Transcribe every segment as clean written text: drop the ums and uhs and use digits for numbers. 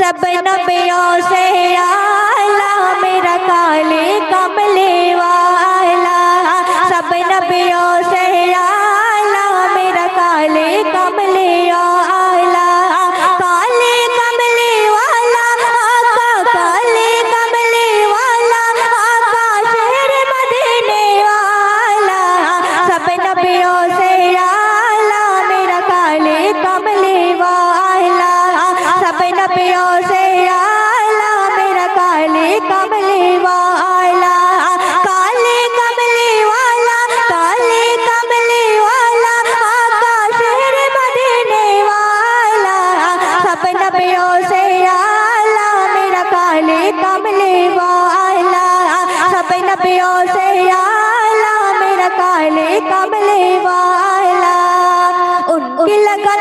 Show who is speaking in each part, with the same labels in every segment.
Speaker 1: सब नबियों से आला मेरा काले कमले वाला, सब नबियों से आला मेरा काले कमले वाला, काले कमले वाला आका, काले कमले वाला आका शहर मदीने वाला, सब नबियों से आला मेरा काले कमले वाला, सब नबियों से आला मेरा काले कमले वाला, काले कमले वाला, काले कमले वाला आका शहर मदीने वाला, सब नबियों से आला मेरा काले कमले वाला, सब नबियों से आला मेरा काले कमले वाला। उनकी लगन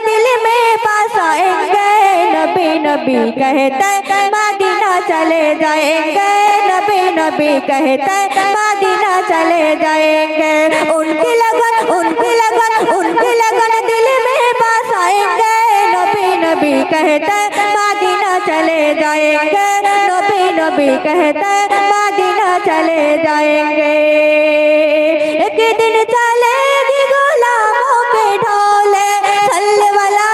Speaker 1: दिल में पास आएंगे, नबी नबी कहते मदीना चले जाएंगे, नबी नबी कहते मदीना चले जाएंगे। उनकी लगन दिल में पास आएंगे, नबी नबी कहते मदीना चले जाएंगे, नबी नबी कहते मदीना चले जाएंगे। एक दिन चलेगी गुलामों के ढोले, सल्ले वाला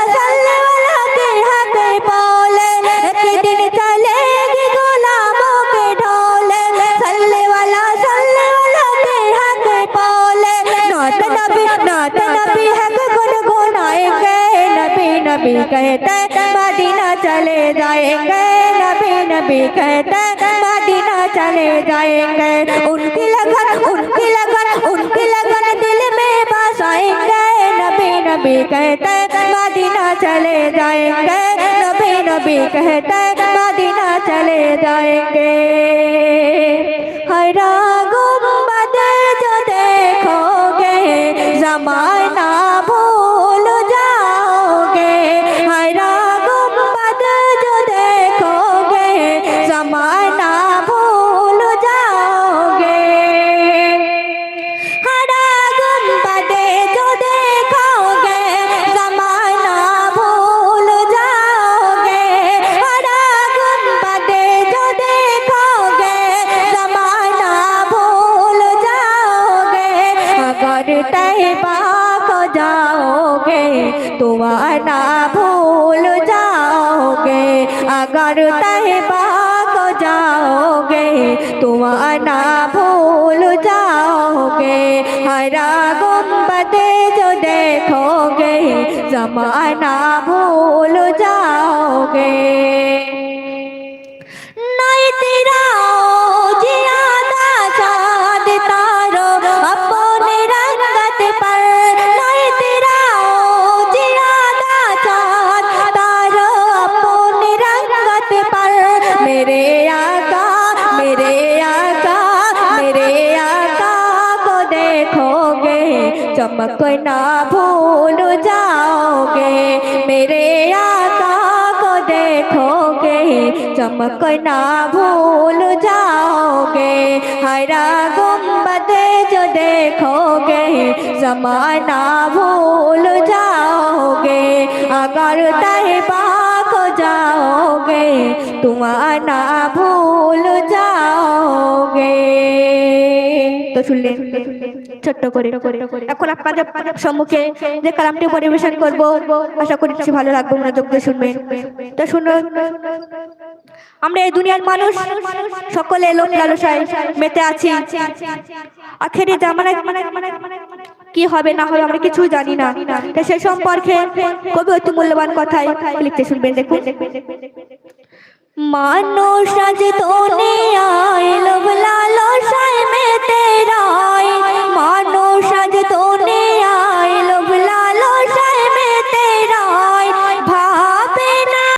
Speaker 1: के हक बोले, एक दिन चलेगी गुलामों के ढोले, सल्ले वाला के हक बोले। नात नबी हक गुनगुनाएंगे, नबी नबी कहते मदीना चले जाएंगे, नबी नबी कहते मदीना चले जाएंगे। उनकी लगन दिल में बस आएंगे, नबी नबी कहते मदीना चले जाएंगे, नबी नबी कहते मदीना चले जाएंगे। हरा गुंबद जो देखोगे ज़माना भूल जाओगे, हरा गुंबद जो देखोगे ज़माना भूल जाओगे, हरा गुंबद जो देखोगे ज़माना भूल जाओगे, हरा गुंबद जो देखोगे ज़माना भूल जाओगे। अगर तैबा को जाओगे तो आना भूल जाओगे, अगर तैबा को जाओगे तो आना भूल जाओगे, हरा गुंबद जो देखोगे ज़माना भूल जाओगे। नहीं तेरा जियादा चाँद तारो अपने रंगत पर, नहीं तेरा जियादा चाँद तारो अपने रंगत पर, मेरे आका को देखोगे चमक ना भूल जाओगे, मेरे आका को देखोगे चमक ना भूल जाओगे, हरा गुंबद जो देखोगे ज़माना भूल जाओगे, अगर तैबा को जाओगे तुम आना भूल जाओगे। তো শুনলেন ছোট্ট করে। এখন আপনাদের সম্মুখে যে কালামটি পরিবেশন করব আশা করি ভালো লাগবে, মনোযোগ দিয়ে শুনবেন। তো শুনুন, আমরা এই দুনিয়ার মানুষ সকলে লোক লালসায় মেতে আছি, আখেরি জামানায় কি হবে না হবে আমরা কিছুই জানি না। তো সে সম্পর্কে কবি অতি মূল্যবান কথাই লিখতে শুনবেন। দেখুন, মানুষ আজ দুনিয়ায় লোভ লালসায় মেতে রয়, মানুষ আজ